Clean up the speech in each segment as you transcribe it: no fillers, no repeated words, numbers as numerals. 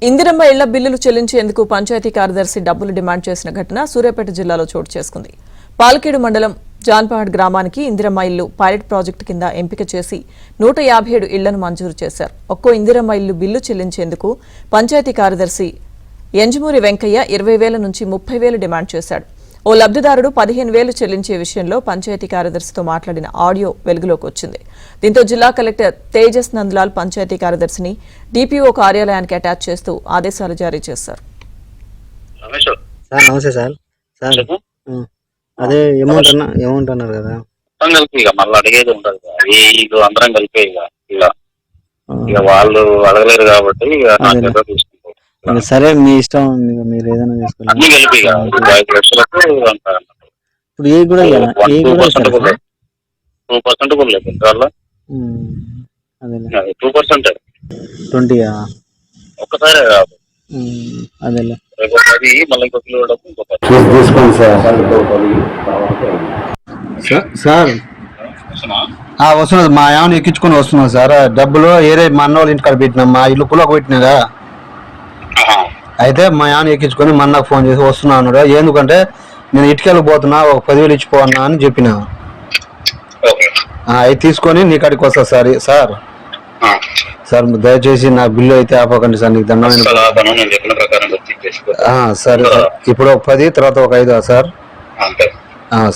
ఇందిరమ్మ ఇళ్ల బిల్లులు చెల్లించేందుకు పంచాయతీ కార్యదర్శి డబ్బులు డిమాండ్ చేసిన ఘటన సూర్యాపేట జిల్లాలో చోటు చేసుకుంది. పాలకేడు మండలం జాన్పహాడ్ గ్రామానికి ఇందిరమ్మ ఇల్లు పైలట్ ప్రాజెక్టు కింద ఎంపిక చేసి 157 ఇళ్లను మంజూరు చేశారు. ఒక్కో ఇందిరమ్మ ఇల్లు బిల్లు చెల్లించేందుకు పంచాయతీ కార్యదర్శి ఎంజమూరి వెంకయ్య 20,000 నుంచి 30,000 డిమాండ్ చేశాడు. ఓ లబ్ధిదారుడు 15,000 చెల్లించే విషయంలో పంచాయతీ కార్యదర్శితో మాట్లాడిన ఆడియో వెలుగులోకి వచ్చింది. దీంతో జిల్లా కలెక్టర్ తేజస్ నందలాల్ పంచాయతీ కార్యదర్శిని డిపిఓ కార్యాలయానికి అటాచ్ చేస్తూ ఆదేశాలు జారీ చేశారు. నమస్తే సార్. అదే అమౌంట్ అన్నారు కదా, కలిపి ఇక మళ్ళీ అడిగేది ఉండదు. ఇక అందరం కలిపే ఇక వాళ్ళు అడగలేరు కాబట్టి సరే మీ ఇష్టం, మీరు ఏదైనా చేసుకోండి. అన్ని కలిపి ఇక 5 లక్షలకు అంటారు. ఇప్పుడు ఏ కూడా 2% కూడా లేదు ఇంట్లో 2%. 20 ఒక్కసారే కాదు, అదేలే. మళ్ళీ ఇంకో కిలో సార్ వస్తున్నది, మా ఏమైనా ఎక్కించుకొని వస్తున్నాం సార్. డబ్బులు ఏరే మా అన్న వాళ్ళ ఇంటికాడ పెట్టినా, మా ఇల్లు పులకు పెట్టినాగా. అయితే మా ఏమైనా ఎక్కించుకొని మా అన్నకు ఫోన్ చేసి వస్తున్నా అన్నాడు. ఎందుకంటే నేను ఇటుకెళ్ళి పోతున్నా, ఒక 10,000 ఇచ్చిపోన్నా అని చెప్పిన. అవి తీసుకొని నీ కాడికి వస్తా సార్. సార్ దయచేసి నా బిల్లు అయితే ఆపకండి సార్, నీకు దండమైన. సరే సార్, ఇప్పుడు ఒక 10 తర్వాత ఒక 5 సార్.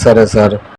సరే సార్.